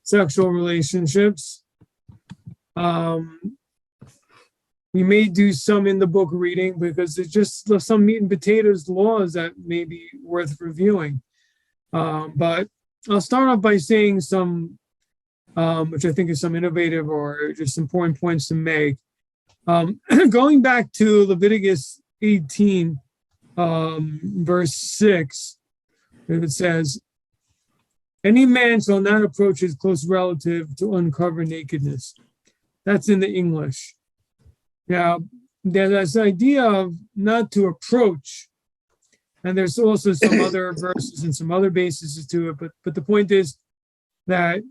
sexual relationships. We may do some in the book reading because there's just some meat and potatoes laws that may be worth reviewing. But I'll start off by saying some, which I think is some innovative or just important points to make. Going back to Leviticus 18, verse 6, it says, "Any man shall not approach his close relative to uncover nakedness." That's in the English. Now, there's this idea of not to approach, and there's also some other verses and some other bases to it, but the point is that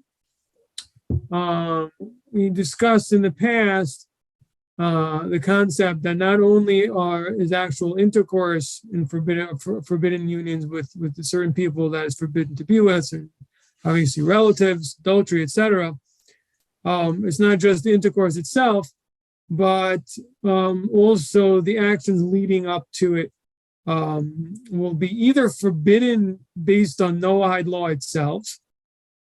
we discussed in the past the concept that not only is actual intercourse in forbidden unions with certain people that is forbidden to be with, and obviously relatives, adultery, etc. It's not just the intercourse itself, but also the actions leading up to it will be either forbidden based on Noahide law itself,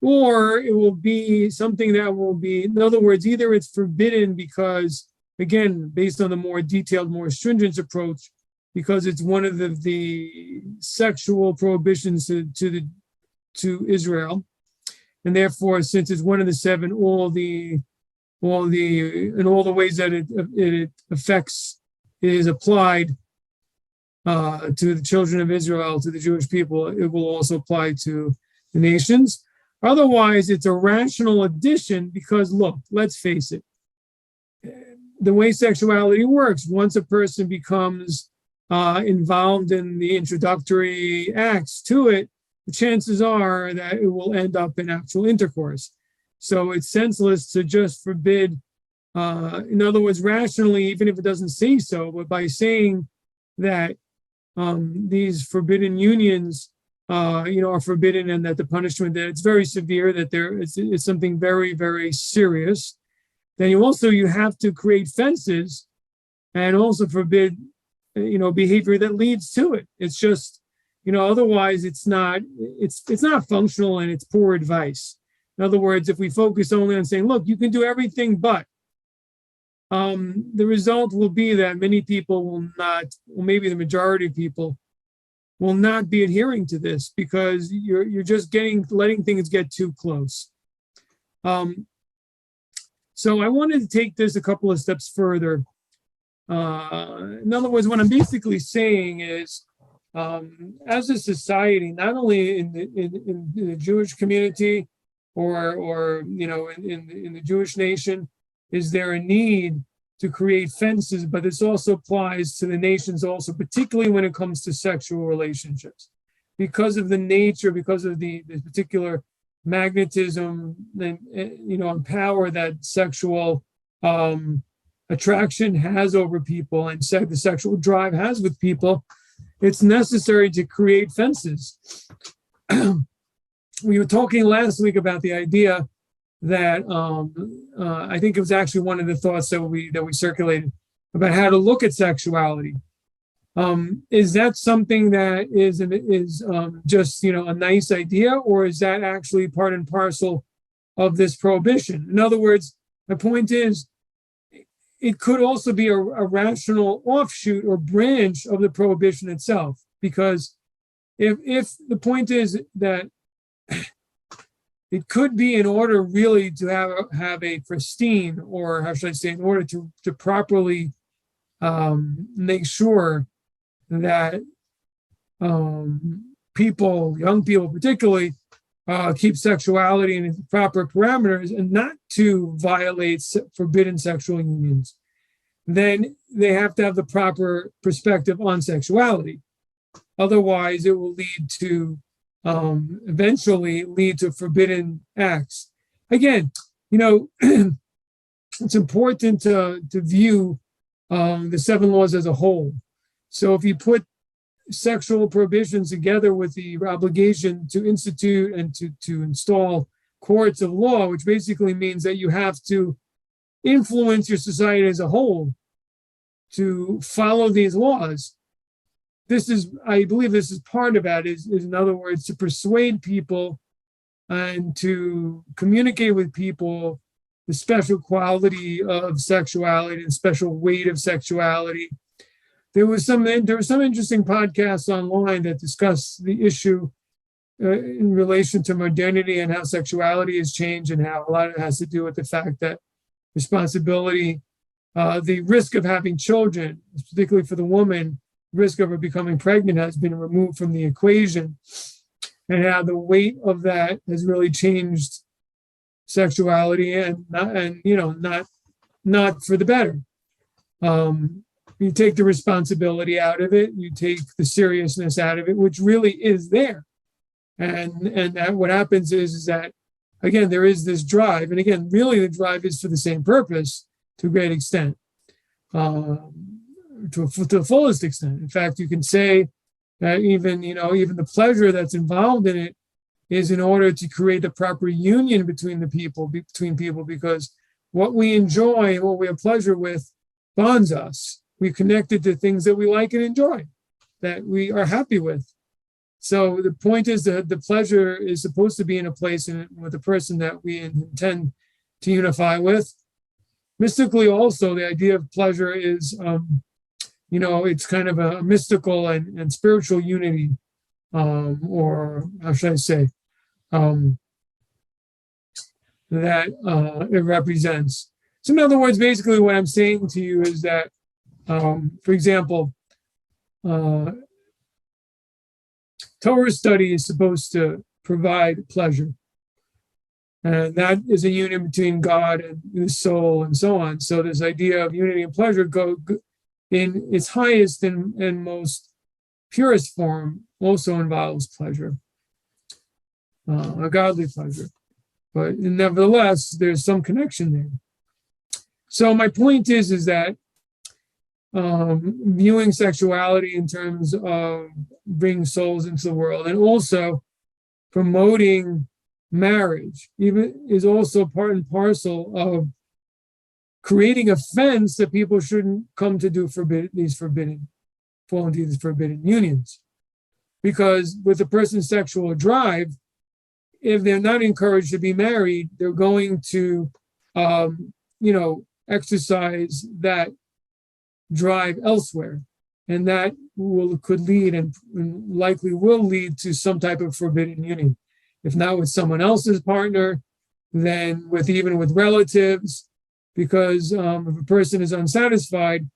or it will be something that will be, in other words, either it's forbidden because, again, based on the more detailed, more stringent approach, because it's one of the sexual prohibitions to Israel, and therefore, since it's one of the seven, all the ways that it affects, it is applied to the children of Israel, to the Jewish people, it will also apply to the nations. Otherwise, it's a rational addition because, look, let's face it, the way sexuality works, once a person becomes involved in the introductory acts to it, the chances are that it will end up in actual intercourse. So it's senseless to just forbid, in other words, rationally, even if it doesn't say so, but by saying that these forbidden unions, are forbidden, and that the punishment, that it's very severe, that it's something very, very serious. Then you have to create fences and also forbid, behavior that leads to it. It's just, otherwise it's not functional, and it's poor advice. In other words, if we focus only on saying, look, you can do everything, but the result will be that many people will not, or maybe the majority of people will not be adhering to this because you're just letting things get too close. So I wanted to take this a couple of steps further. In other words, what I'm basically saying is, as a society, not only in the Jewish community or in the Jewish nation, is there a need to create fences, but this also applies to the nations also, particularly when it comes to sexual relationships, because of the nature, because of the particular magnetism and power that sexual attraction has over people, and the sexual drive has with people. It's necessary to create fences. We were talking last week about the idea that I think it was actually one of the thoughts that we circulated about how to look at sexuality. Is that something that is just a nice idea, or is that actually part and parcel of this prohibition? In other words, the point is, it could also be a rational offshoot or branch of the prohibition itself, because if the point is that it could be in order really to have a pristine, or how should I say, in order to properly make sure that people, young people particularly, keep sexuality in its proper parameters and not to violate forbidden sexual unions, then they have to have the proper perspective on sexuality. Otherwise, it will eventually lead to forbidden acts. Again, it's important to view the seven laws as a whole. So if you put sexual prohibitions together with the obligation to institute and to install courts of law, which basically means that you have to influence your society as a whole to follow these laws. I believe this is part of that, is in other words, to persuade people and to communicate with people the special quality of sexuality and special weight of sexuality. There were some interesting podcasts online that discuss the issue in relation to modernity and how sexuality has changed, and how a lot of it has to do with the fact that responsibility, the risk of having children, particularly for the woman, risk of her becoming pregnant, has been removed from the equation, and how the weight of that has really changed sexuality, and not for the better. You take the responsibility out of it, you take the seriousness out of it, which really is there. And that what happens is that, again, there is this drive. And again, really the drive is for the same purpose to a great extent, to the fullest extent. In fact, you can say that even the pleasure that's involved in it is in order to create the proper union between people, because what we enjoy and what we have pleasure with bonds us. We're connected to things that we like and enjoy, that we are happy with. So the point is that the pleasure is supposed to be in a place with a person that we intend to unify with. Mystically, also, the idea of pleasure is, it's kind of a mystical and spiritual unity, or how should I say, that it represents. So in other words, basically what I'm saying to you is that, for example, Torah study is supposed to provide pleasure. And that is a union between God and the soul and so on. So this idea of unity and pleasure go in its highest and most purest form also involves pleasure, a godly pleasure. But nevertheless, there's some connection there. So my point is that viewing sexuality in terms of bringing souls into the world, and also promoting marriage, even is also part and parcel of creating a fence that people shouldn't come to do fall into these forbidden unions. Because with a person's sexual drive, if they're not encouraged to be married, they're going to, exercise that drive elsewhere, and that could lead and likely will lead to some type of forbidden union. If not with someone else's partner, then even with relatives, because if a person is unsatisfied,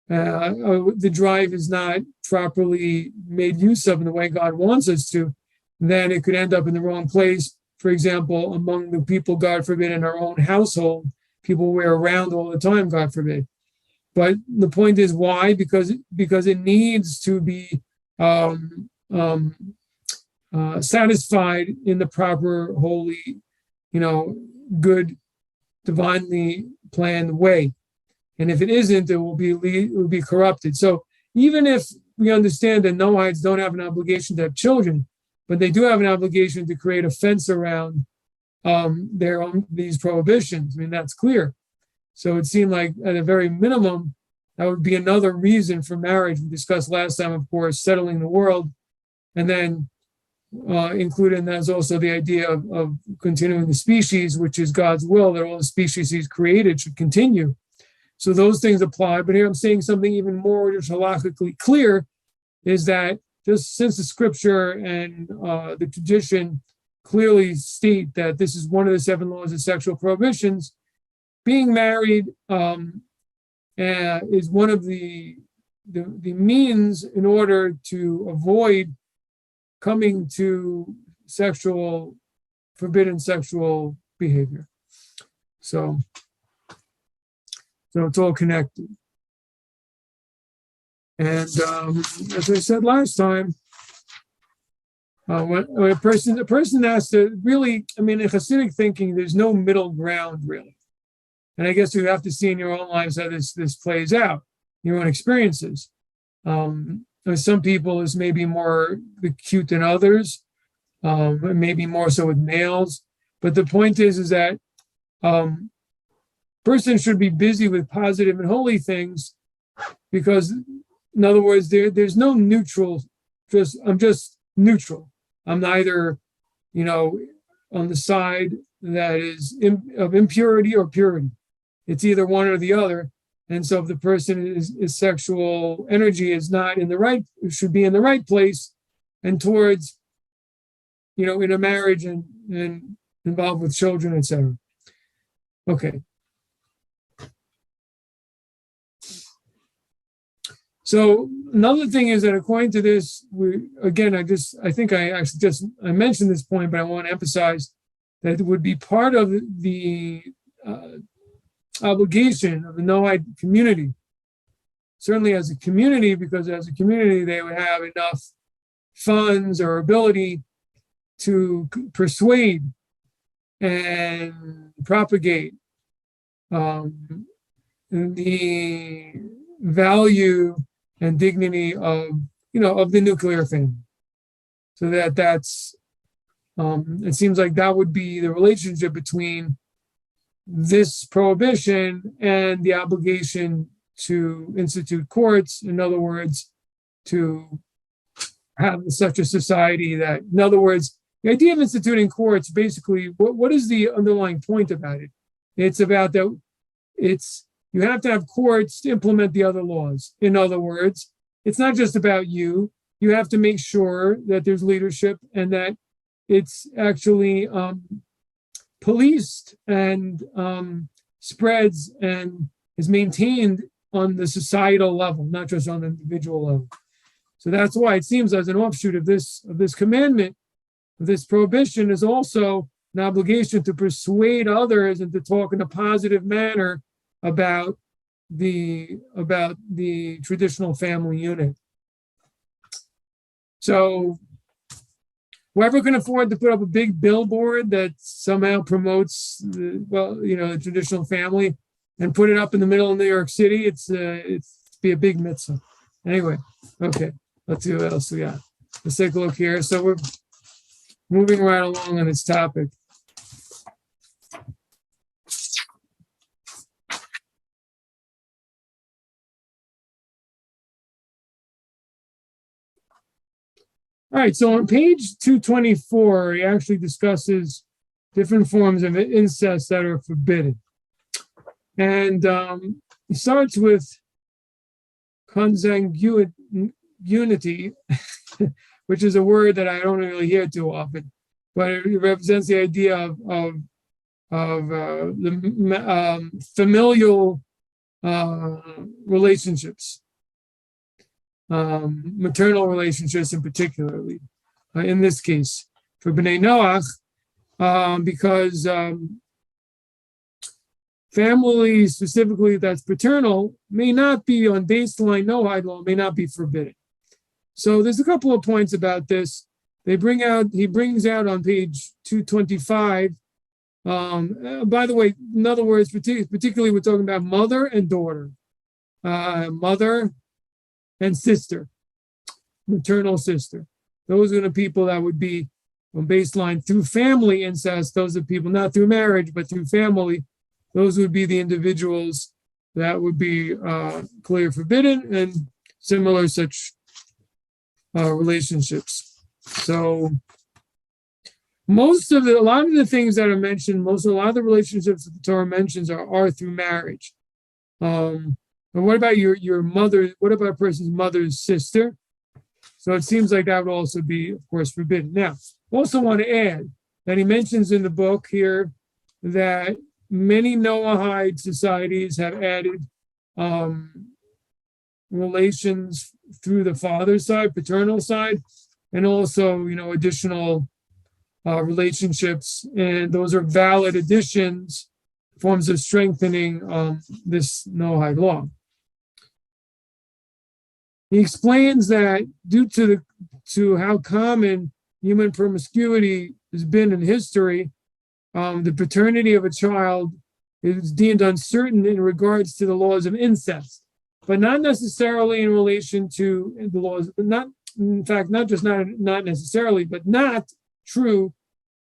the drive is not properly made use of in the way God wants us to, then it could end up in the wrong place. For example, among the people, God forbid, in our own household, people we're around all the time, God forbid. But the point is why? Because it needs to be satisfied in the proper, holy, good, divinely planned way. And if it isn't, it will be corrupted. So even if we understand that Noahites don't have an obligation to have children, but they do have an obligation to create a fence around these prohibitions. I mean, that's clear. So it seemed like at a very minimum, that would be another reason for marriage. We discussed last time, of course, settling the world, and then included in that is also the idea of continuing the species, which is God's will, that all the species he's created should continue. So those things apply. But here I'm saying something even more just halakhically clear, is that just since the scripture and the tradition clearly state that this is one of the 7 laws of sexual prohibitions, being married is one of the means in order to avoid coming to forbidden sexual behavior. So it's all connected. And as I said last time, when a person has to really, in Hasidic thinking, there's no middle ground really. And I guess you have to see in your own lives how this plays out, your own experiences. Some people is maybe more acute than others, maybe more so with males. But the point is that person should be busy with positive and holy things, because, in other words, there's no neutral. I'm just neutral. I'm neither, on the side that is of impurity or purity. It's either one or the other. And so if the person is sexual energy is not in the right, should be in the right place and towards, in a marriage and involved with children, etc. Okay. So another thing is that according to this, I mentioned this point, but I want to emphasize that it would be part of the obligation of the Noahide community, certainly as a community, because as a community, they would have enough funds or ability to persuade and propagate the value and dignity of the nuclear family. So that's it seems like that would be the relationship between this prohibition and the obligation to institute courts. In other words, to have such a society that, in other words, the idea of instituting courts, basically, what is the underlying point about it? It's about that you have to have courts to implement the other laws. In other words, it's not just about you. You have to make sure that there's leadership and that it's actually policed and spreads and is maintained on the societal level, not just on the individual level. So that's why it seems as an offshoot of this commandment, this prohibition is also an obligation to persuade others and to talk in a positive manner about the traditional family unit. So whoever can afford to put up a big billboard that somehow promotes the traditional family and put it up in the middle of New York City, it's be a big mitzvah. Anyway, okay, let's see what else we got. Let's take a look here. So we're moving right along on this topic. All right, so on page 224, he actually discusses different forms of incest that are forbidden. And he starts with consanguinity, which is a word that I don't really hear too often, but it represents the idea of the familial relationships. Maternal relationships in particularly, in this case, for B'nai Noach, because family specifically that's paternal may not be on baseline Noahide law, may not be forbidden. So there's a couple of points about this. He brings out on page 225. By the way, in other words, particularly we're talking about mother and daughter, mother and sister, maternal sister. Those are the people that would be on baseline through family incest. Those are people not through marriage, but through family. Those would be the individuals that would be clearly forbidden and similar such relationships. So a lot of the things that are mentioned, a lot of the relationships that the Torah mentions are through marriage. But what about your mother? What about a person's mother's sister? So it seems like that would also be, of course, forbidden. Now, I also want to add that he mentions in the book here that many Noahide societies have added relations through the father's side, paternal side, and also, additional relationships. And those are valid additions, forms of strengthening this Noahide law. He explains that due to how common human promiscuity has been in history, the paternity of a child is deemed uncertain in regards to the laws of incest, but not necessarily in relation to the laws. Not necessarily, but not true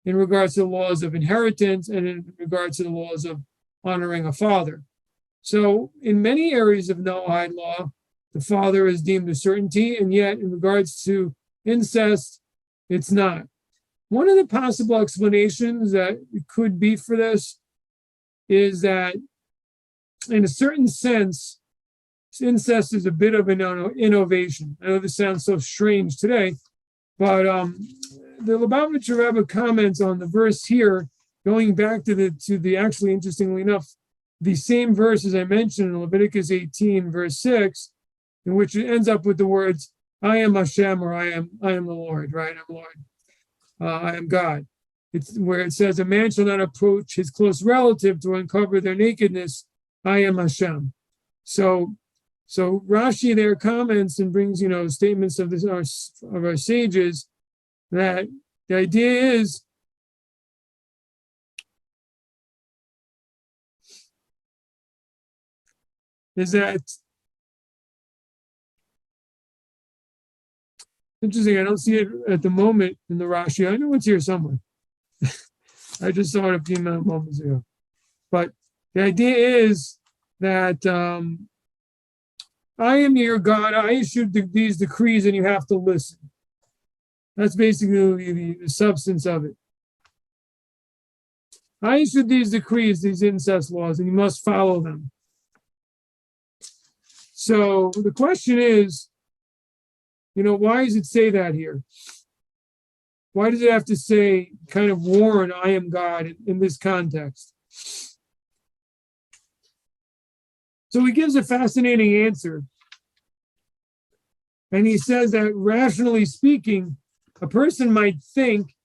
in regards to the laws of inheritance and in regards to the laws of honoring a father. So, in many areas of Noahide law, the father is deemed a certainty, and yet in regards to incest, it's not. One of the possible explanations that it could be for this is that, in a certain sense, incest is a bit of an innovation. I know this sounds so strange today, but the Lubavitcher Rebbe comments on the verse here, going back to the actually, interestingly enough, the same verse as I mentioned in Leviticus 18, verse 6, in which it ends up with the words, I am Hashem, or I am the Lord, right? I'm Lord. I am God. It's where it says, a man shall not approach his close relative to uncover their nakedness. I am Hashem. So Rashi there comments and brings, statements of our sages, that the idea is that, interesting, I don't see it at the moment in the Rashi. I know it's here somewhere. I just saw it a few moments ago. But the idea is that I am your God. I issued these decrees and you have to listen. That's basically the substance of it. I issued these decrees, these incest laws, and you must follow them. So the question is, why does it say that here? Why does it have to say, kind of warn, I am God in this context? So he gives a fascinating answer. And he says that, rationally speaking, a person might think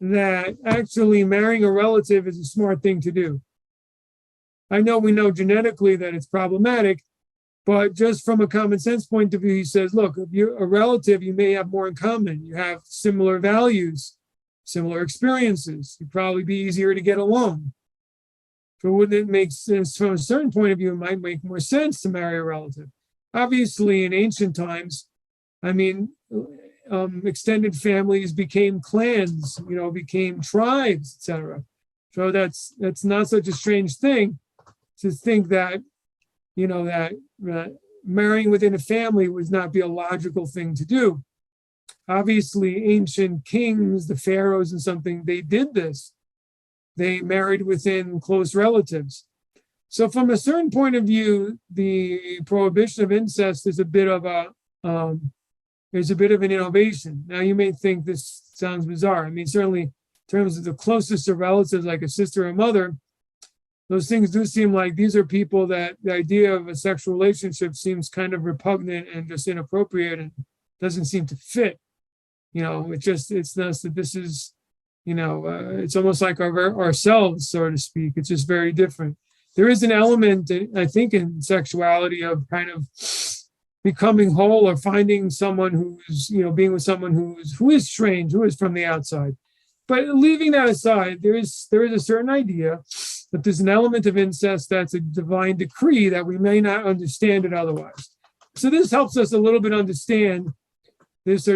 that actually marrying a relative is a smart thing to do. I know we know genetically that it's problematic, but just from a common sense point of view, he says, look, if you're a relative, you may have more in common. You have similar values, similar experiences. You'd probably be easier to get along. So wouldn't it make sense, from a certain point of view, it might make more sense to marry a relative? Obviously, in ancient times, extended families became clans, became tribes, etc. So that's not such a strange thing to think that, that marrying within a family would not be a logical thing to do. Obviously, ancient kings, the pharaohs and something, they did this. They married within close relatives. So from a certain point of view, the prohibition of incest is a bit of an innovation. Now, you may think this sounds bizarre. Certainly in terms of the closest of relatives, like a sister or mother, those things do seem like these are people that the idea of a sexual relationship seems kind of repugnant and just inappropriate and doesn't seem to fit. It's not that this is, it's almost like ourselves, so to speak. It's just very different. There is an element, I think, in sexuality of kind of becoming whole or finding someone who's, being with someone who is strange, who is from the outside. But leaving that aside, there is a certain idea that there's an element of incest that's a divine decree that we may not understand it otherwise. So this helps us a little bit understand this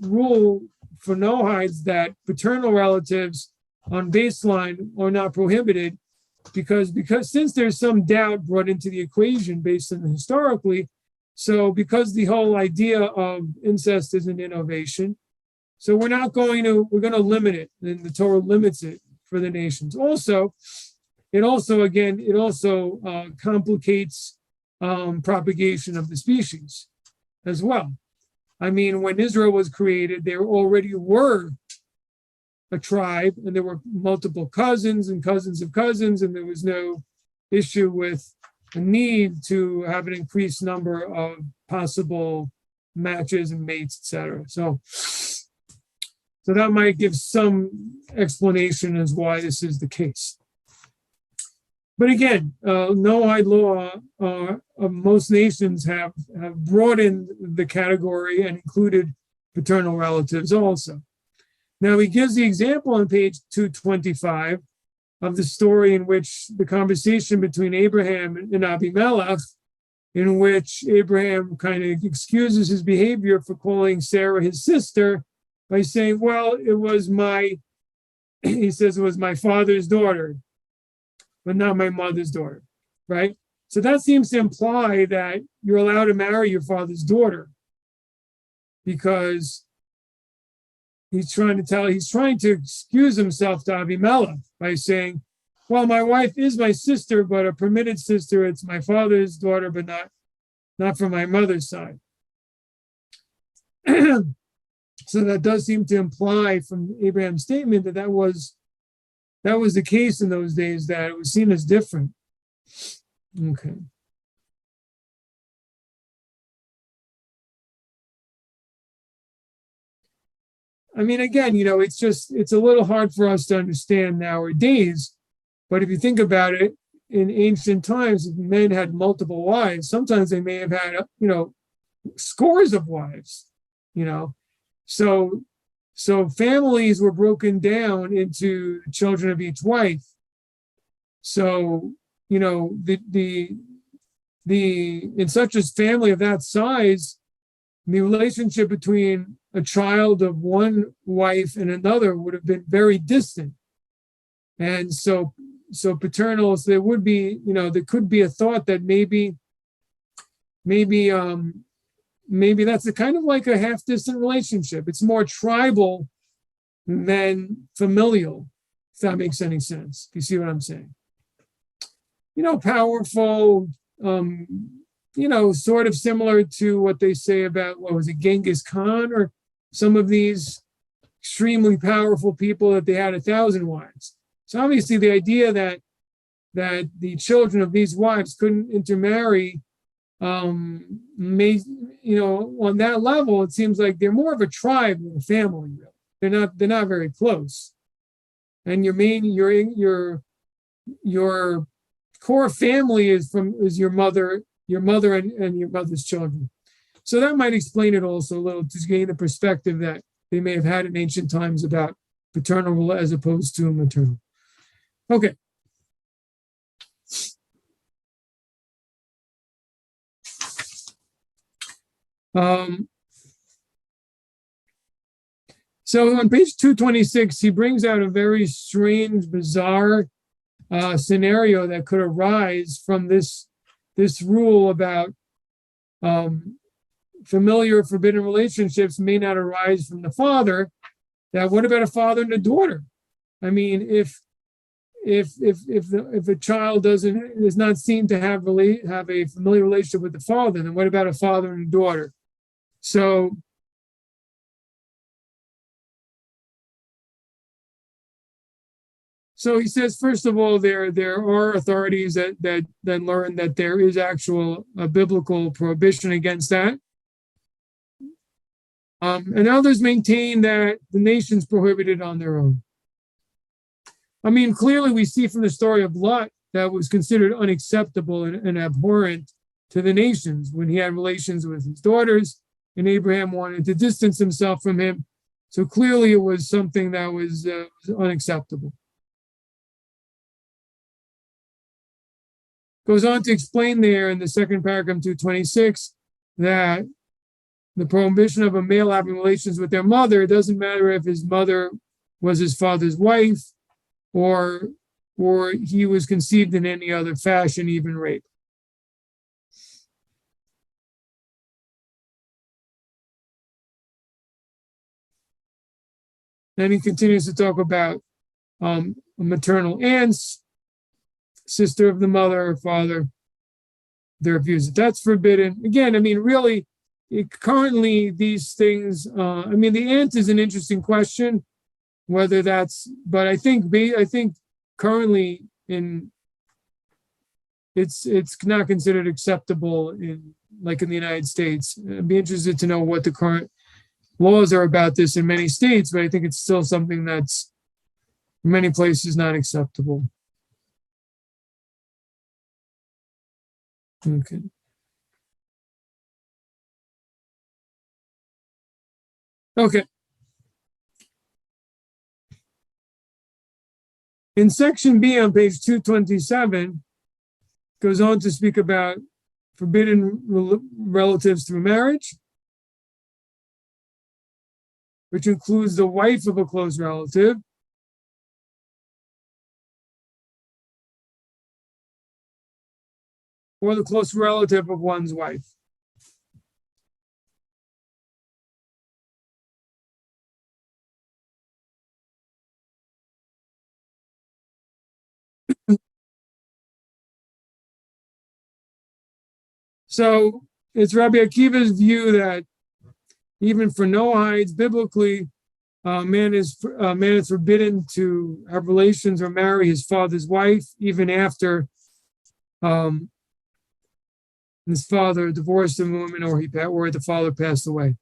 rule for Noahides that paternal relatives on baseline are not prohibited because since there's some doubt brought into the equation based on historically, so because the whole idea of incest is an innovation, so we're going to limit it, and the Torah limits it for the nations. Also, it also complicates propagation of the species as well. When Israel was created, there already were a tribe, and there were multiple cousins and cousins of cousins, and there was no issue with a need to have an increased number of possible matches and mates, etc. So that might give some explanation as why this is the case. But again, Noahide law of most nations have broadened the category and included paternal relatives also. Now he gives the example on page 225 of the story in which the conversation between Abraham and Abimelech, in which Abraham kind of excuses his behavior for calling Sarah his sister by saying, well, it was my father's daughter, but not my mother's daughter, right? So that seems to imply that you're allowed to marry your father's daughter because he's trying to excuse himself to Abimelech by saying, well, my wife is my sister, but a permitted sister. It's my father's daughter, but not from my mother's side. So that does seem to imply from Abraham's statement that was the case in those days, that it was seen as different. Okay. I mean, again, it's a little hard for us to understand nowadays, but if you think about it, in ancient times, if men had multiple wives, sometimes they may have had, scores of wives, So families were broken down into children of each wife. So, the in such a family of that size, the relationship between a child of one wife and another would have been very distant. And so paternal, so there would be, there could be a thought that maybe that's a kind of like a half distant relationship. It's more tribal than familial, if that makes any sense. You see what I'm saying? Powerful, sort of similar to what they say about, what was it, Genghis Khan, or some of these extremely powerful people that they had 1,000 wives. So obviously the idea that the children of these wives couldn't intermarry, on that level, it seems like they're more of a tribe than a family. Really. They're not very close. And your core family is your mother and your mother's children. So that might explain it also a little, to gain the perspective that they may have had in ancient times about paternal as opposed to maternal. Okay. So on page 226, he brings out a very strange, bizarre scenario that could arise from this rule about familiar forbidden relationships may not arise from the father. That what about a father and a daughter? I mean, if a child is not seen to have a familiar relationship with the father, then what about a father and a daughter? So he says, first of all, there are authorities that learn that there is actual biblical prohibition against that. And others maintain that the nations prohibited on their own. I mean, clearly we see from the story of Lot that was considered unacceptable and abhorrent to the nations when he had relations with his daughters, and Abraham wanted to distance himself from him. So clearly it was something that was unacceptable. Goes on to explain there in the second paragraph, 226, that the prohibition of a male having relations with their mother, it doesn't matter if his mother was his father's wife or he was conceived in any other fashion, even rape. Then he continues to talk about maternal aunts, sister of the mother or father, their views. That's forbidden. Again, I mean, really, currently these things, the aunt is an interesting question, whether that's, but I think currently it's not considered acceptable in the United States. I'd be interested to know what the current laws are about this in many states, but I think it's still something that's in many places not acceptable. Okay. Okay. In section B on page 227, goes on to speak about forbidden relatives through marriage, which includes the wife of a close relative, or the close relative of one's wife. So it's Rabbi Akiva's view that even for Noahides, biblically, man is forbidden to have relations or marry his father's wife, even after his father divorced the woman or the father passed away.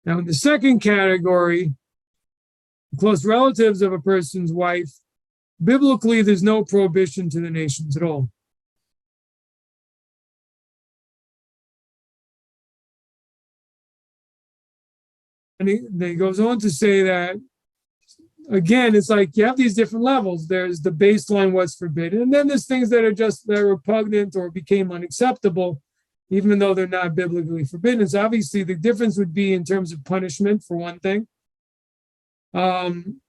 Now, in the second category, close relatives of a person's wife, biblically, there's no prohibition to the nations at all. And he goes on to say that, again, it's like you have these different levels. There's the baseline, what's forbidden, and then there's things that are repugnant or became unacceptable, even though they're not biblically forbidden. So obviously the difference would be in terms of punishment, for one thing. And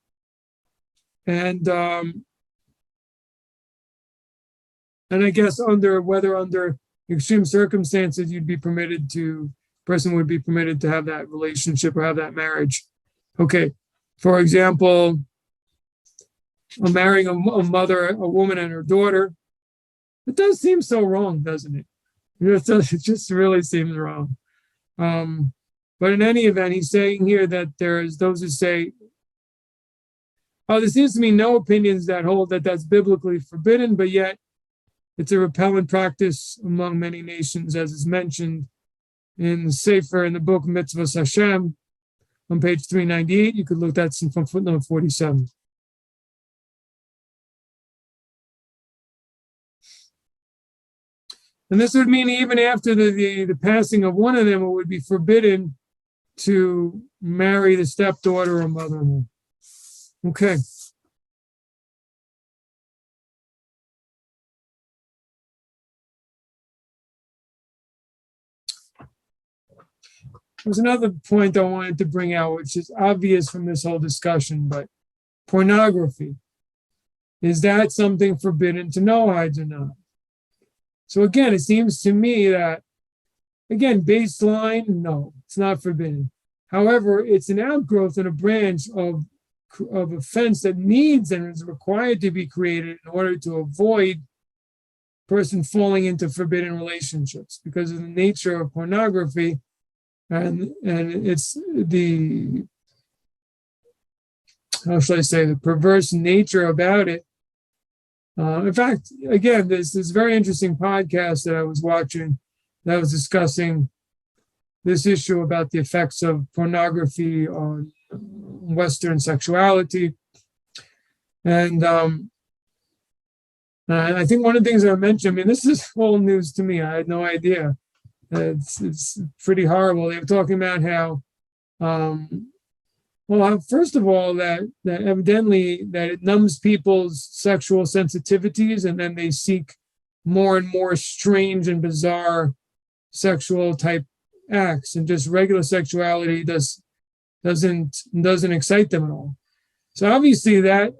I guess under extreme circumstances, person would be permitted to have that relationship or have that marriage. Okay. For example, marrying a woman and her daughter. It does seem so wrong, doesn't it? It just really seems wrong. But in any event, he's saying here that there's those who say, there seems to be no opinions that hold that that's biblically forbidden, but yet it's a repellent practice among many nations, as is mentioned in the book Mitzvahs Hashem on page 398. You could look at that from footnote 47. And this would mean even after the passing of one of them, it would be forbidden to marry the stepdaughter or mother-in-law. Okay. There's another point I wanted to bring out, which is obvious from this whole discussion, but pornography. Is that something forbidden to Noahides or not? So again, it seems to me that, again, baseline, no, it's not forbidden. However, it's an outgrowth and a branch of offense that needs and is required to be created in order to avoid person falling into forbidden relationships because of the nature of pornography. And it's the perverse nature about it. In fact, again, there's this very interesting podcast that I was watching that was discussing this issue about the effects of pornography on Western sexuality. And I think one of the things I mentioned, this is all news to me. I had no idea. It's pretty horrible. They were talking about how, first of all, that evidently that it numbs people's sexual sensitivities, and then they seek more and more strange and bizarre sexual type acts, and just regular sexuality doesn't excite them at all. So obviously that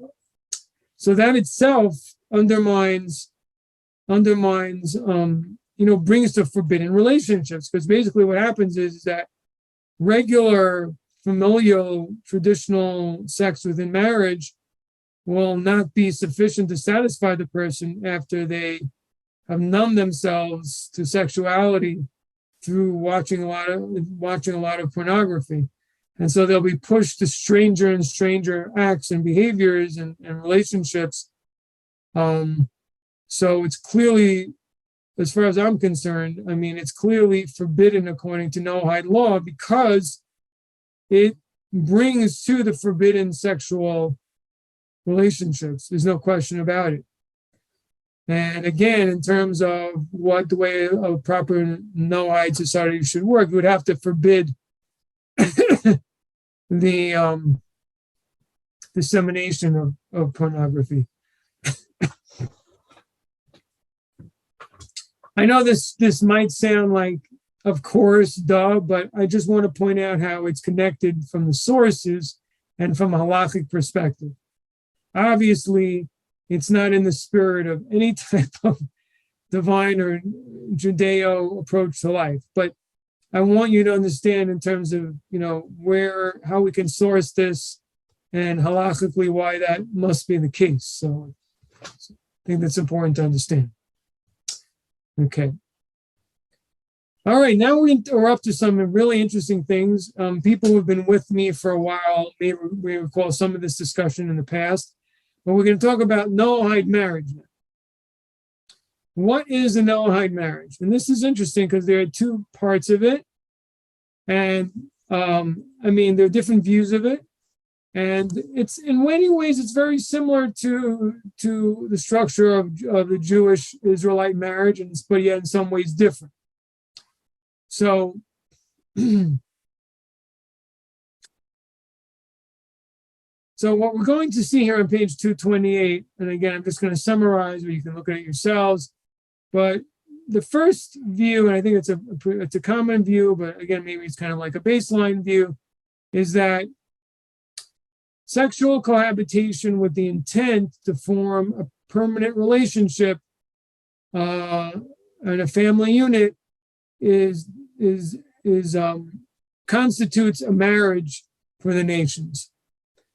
itself undermines brings to forbidden relationships, because basically what happens is that regular familial traditional sex within marriage will not be sufficient to satisfy the person after they have numbed themselves to sexuality through watching a lot of pornography. And so they'll be pushed to stranger and stranger acts and behaviors and relationships. So it's clearly, as far as I'm concerned, it's clearly forbidden according to Noahide law, because it brings to the forbidden sexual relationships. There's no question about it. And again, in terms of what the way a proper Noahide society should work, we would have to forbid the dissemination of pornography. I know this might sound like, of course, duh, but I just want to point out how it's connected from the sources and from a halachic perspective. Obviously, it's not in the spirit of any type of divine or Judeo approach to life, but I want you to understand in terms of, how we can source this and halachically why that must be the case. So So I think that's important to understand. Okay. All right, now we're up to some really interesting things. People who have been with me for a while may recall some of this discussion in the past, but we're going to talk about Noahide marriage now. What is a Noahide marriage? And this is interesting because there are two parts of it. And there are different views of it. And it's in many ways, it's very similar to the structure of the Jewish Israelite marriage, but yet in some ways different. So, so what we're going to see here on page 228, and again, I'm just going to summarize, or you can look at it yourselves. But the first view, and I think it's a common view, but again, maybe it's kind of like a baseline view, is that sexual cohabitation with the intent to form a permanent relationship and a family unit constitutes a marriage for the nations.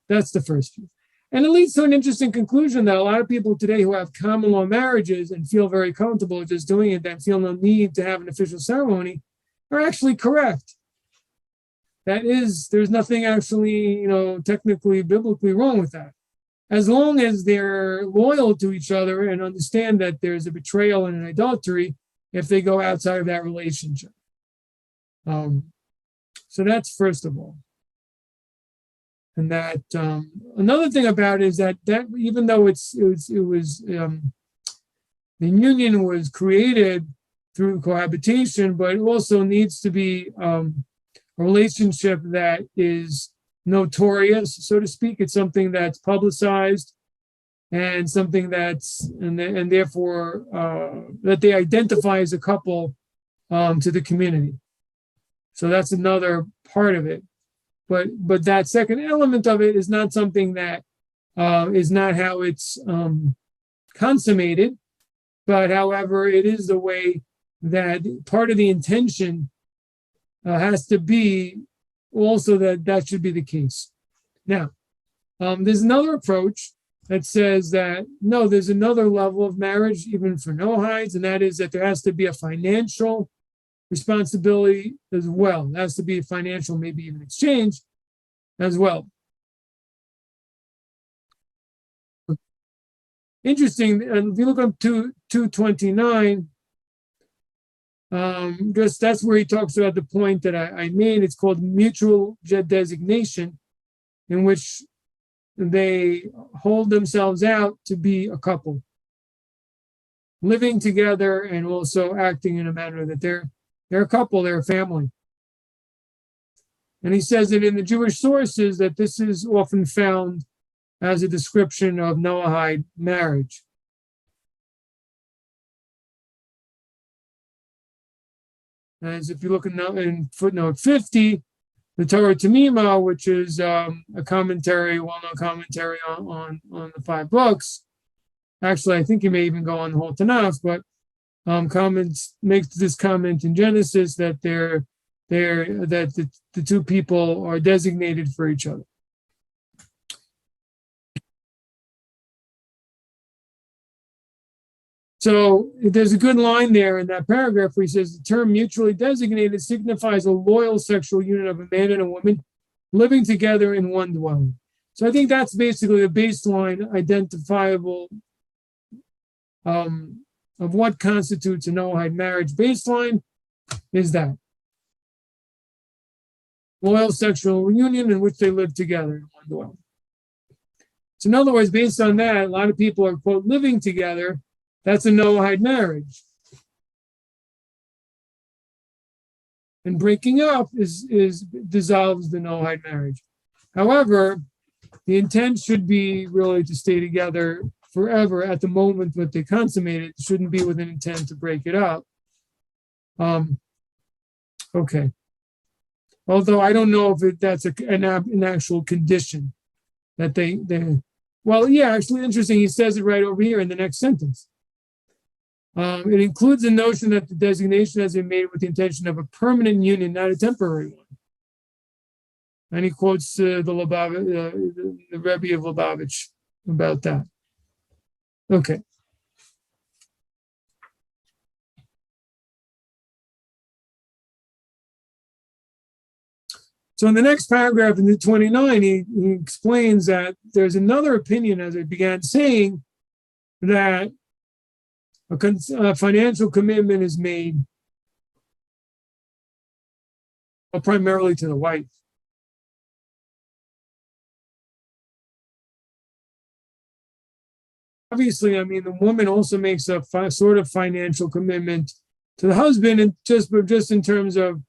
That's the first view. And it leads to an interesting conclusion that a lot of people today who have common law marriages and feel very comfortable just doing it, that feel no need to have an official ceremony, are actually correct. That is, there's nothing actually, technically, biblically wrong with that. As long as they're loyal to each other and understand that there's a betrayal and an adultery if they go outside of that relationship. So that's first of all. And that another thing about it is that even though the union was created through cohabitation, but it also needs to be a relationship that is notorious, so to speak. It's something that's publicized and something and therefore that they identify as a couple to the community. So that's another part of it. But that second element of it is not something that is not how it's consummated, but however, it is the way that part of the intention has to be also that should be the case. Now, there's another approach that says that, no, there's another level of marriage, even for Noahides, and that is that there has to be a financial responsibility as well. There has to be a financial, maybe even exchange as well. Interesting, and if you look up to 229, just that's where he talks about the point that I made. It's called mutual designation, in which they hold themselves out to be a couple, living together and also acting in a manner that they're a couple, they're a family. And he says that in the Jewish sources that this is often found as a description of Noahide marriage. As if you look in footnote 50, the Torah Tamima, which is a commentary, well-known commentary on the 5 books. Actually, I think you may even go on the whole Tanakh, but makes this comment in Genesis that the two people are designated for each other. So there's a good line there in that paragraph where he says the term mutually designated signifies a loyal sexual union of a man and a woman living together in one dwelling. So I think that's basically the baseline identifiable of what constitutes a Noahide marriage. Baseline is that loyal sexual union in which they live together in one dwelling. So in other words, based on that, a lot of people are, quote, living together. That's a Noahide marriage. And breaking up dissolves the Noahide marriage. However, the intent should be really to stay together forever at the moment that they consummate it. It shouldn't be with an intent to break it up. Okay. Although I don't know if that's an actual condition that they well, yeah, actually interesting. He says it right over here in the next sentence. It includes the notion that the designation has been made with the intention of a permanent union, not a temporary one. And he quotes the Rabbi of Lubavitch about that. Okay. So in the next paragraph, in the 29, he explains that there's another opinion, as I began saying, that a financial commitment is made primarily to the wife. Obviously, I mean, the woman also makes a sort of financial commitment to the husband, and just in terms of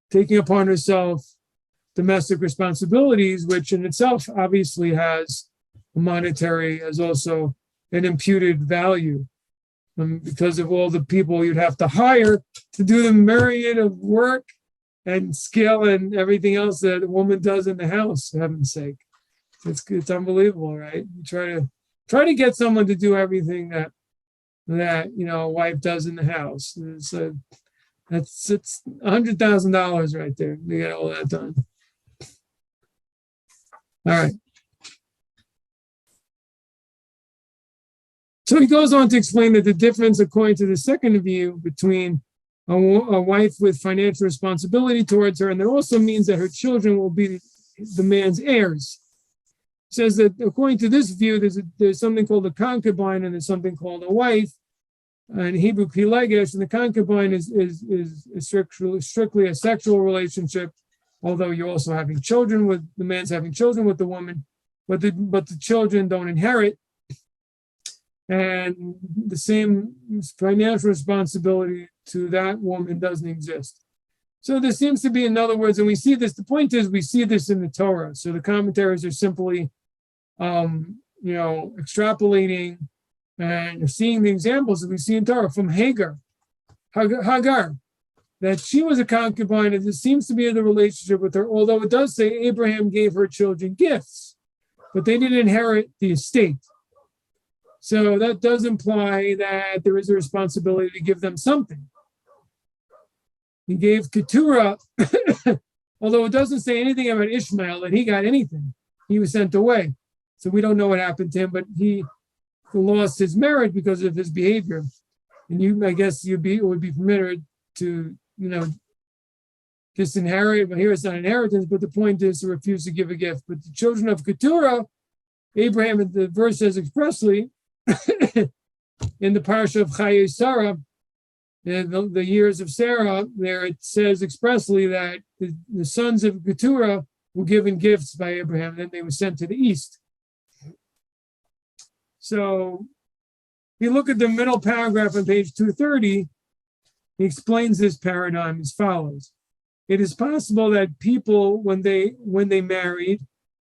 taking upon herself domestic responsibilities, which in itself obviously has a monetary, as also an imputed value, because of all the people you'd have to hire to do the myriad of work and skill and everything else that a woman does in the house, for heaven's sake. It's unbelievable, right? You try to get someone to do everything that a wife does in the house. It's $100,000 right there to get all that done. All right. So he goes on to explain that the difference, according to the second view, between a wife with financial responsibility towards her, and that also means that her children will be the man's heirs. Says that according to this view, there's something called a concubine and there's something called a wife. In Hebrew, pilegesh, and the concubine is strictly a sexual relationship, although you're also having children with the man's having children with the woman, but the children don't inherit, and the same financial responsibility to that woman doesn't exist. So there seems to be, in other words, and we see this. The point is, we see this in the Torah. So the commentaries are simply extrapolating and seeing the examples that we see in Torah from Hagar, that she was a concubine, and there seems to be the relationship with her, although it does say Abraham gave her children gifts, but they didn't inherit the estate. So that does imply that there is a responsibility to give them something. He gave Keturah, although it doesn't say anything about Ishmael, that he got anything. He was sent away. So we don't know what happened to him, but he lost his merit because of his behavior. And I guess it would be permitted to, disinherit, but here it's not inheritance, but the point is to refuse to give a gift. But the children of Keturah, Abraham, the verse says expressly, in the parasha of Chaye Sarah, the years of Sarah, there it says expressly that the sons of Keturah were given gifts by Abraham, then they were sent to the east. So if you look at the middle paragraph on page 230, he explains this paradigm as follows. It is possible that people, when they married,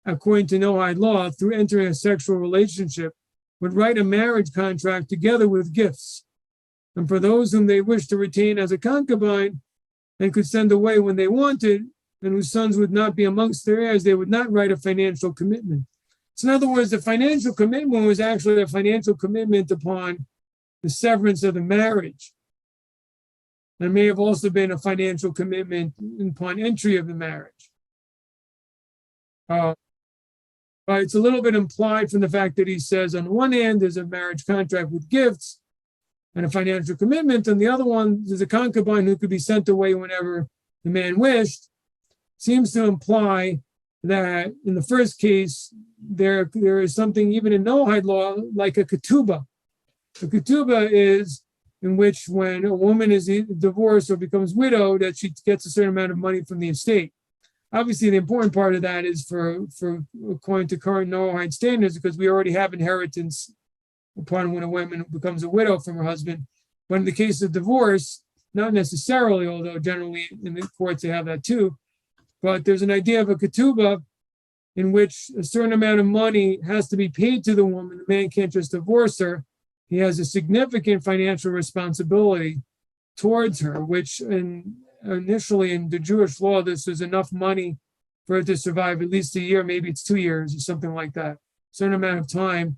according to Noahide law, through entering a sexual relationship, would write a marriage contract together with gifts. And for those whom they wished to retain as a concubine and could send away when they wanted, and whose sons would not be amongst their heirs, they would not write a financial commitment. So in other words, the financial commitment was actually a financial commitment upon the severance of the marriage. There may have also been a financial commitment upon entry of the marriage. It's a little bit implied from the fact that he says on one hand, there's a marriage contract with gifts and a financial commitment. On the other one, there's a concubine who could be sent away whenever the man wished. Seems to imply that in the first case, there is something even in Noahide law like a ketubah. A ketubah is in which when a woman is divorced or becomes widowed, that she gets a certain amount of money from the estate. Obviously, the important part of that is for according to current Noahide standards, because we already have inheritance upon when a woman becomes a widow from her husband. But in the case of divorce, not necessarily, although generally in the courts they have that too. But there's an idea of a ketubah in which a certain amount of money has to be paid to the woman. The man can't just divorce her. He has a significant financial responsibility towards her, which initially in the Jewish law, this is enough money for her to survive at least a year, maybe it's 2 years or something like that. A certain amount of time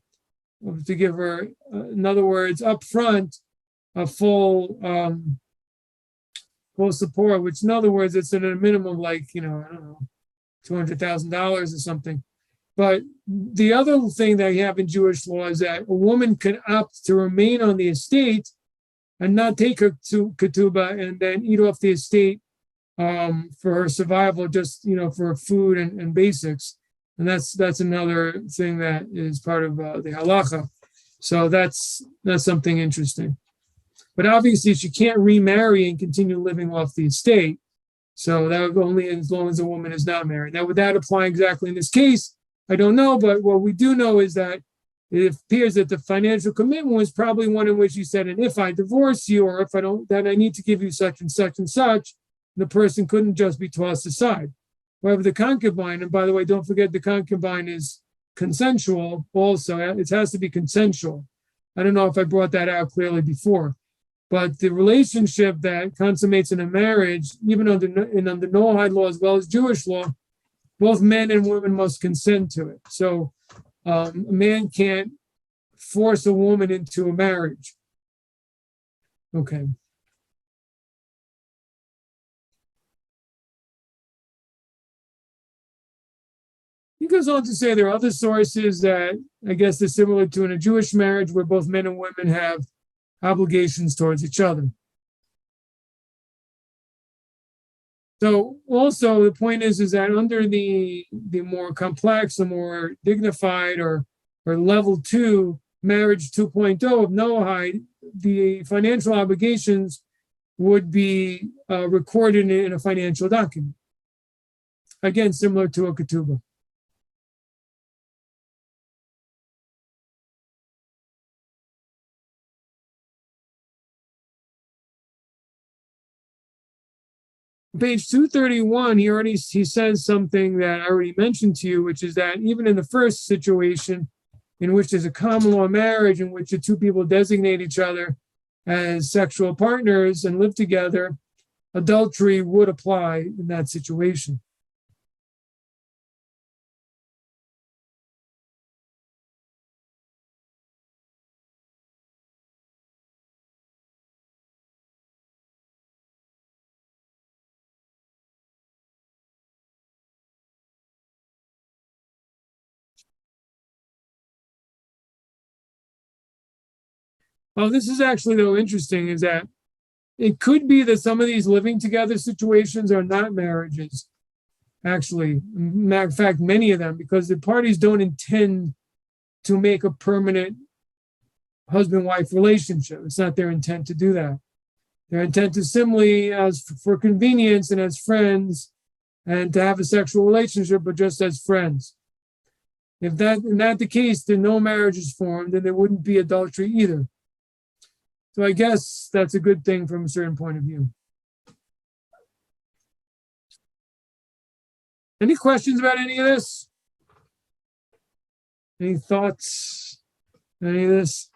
to give her, in other words, up front, a full support, which in other words, it's at a minimum like, I don't know, $200,000 or something. But the other thing that you have in Jewish law is that a woman can opt to remain on the estate and not take her to ketubah and then eat off the estate for her survival, just for food and basics. And that's another thing that is part of the halacha. So that's something interesting. But obviously, she can't remarry and continue living off the estate. So that would only as long as a woman is not married. Now, would that apply exactly in this case? I don't know. But what we do know is that it appears that the financial commitment was probably one in which he said, and if I divorce you, or if I don't, then I need to give you such and such and such. The person couldn't just be tossed aside. However, the concubine, and by the way, don't forget the concubine is consensual also. It has to be consensual. I don't know if I brought that out clearly before. But the relationship that consummates in a marriage, even under Noahide law as well as Jewish law, both men and women must consent to it. So a man can't force a woman into a marriage. Okay. He goes on to say there are other sources that I guess they're similar to in a Jewish marriage where both men and women have obligations towards each other. So also the point is that under the more complex, the more dignified or level 2 marriage 2.0 of Noahide, the financial obligations would be recorded in a financial document. Again, similar to a ketubah. Page 231, he says something that I already mentioned to you, which is that even in the first situation, in which there's a common law marriage in which the two people designate each other as sexual partners and live together, adultery would apply in that situation. Oh, this is actually, though, interesting, is that it could be that some of these living together situations are not marriages, actually. Matter of fact, many of them, because the parties don't intend to make a permanent husband-wife relationship. It's not their intent to do that. Their intent is simply as for convenience and as friends and to have a sexual relationship, but just as friends. If that's the case, then no marriage is formed and there wouldn't be adultery either. So I guess that's a good thing from a certain point of view. Any questions about any of this? Any thoughts? Any of this?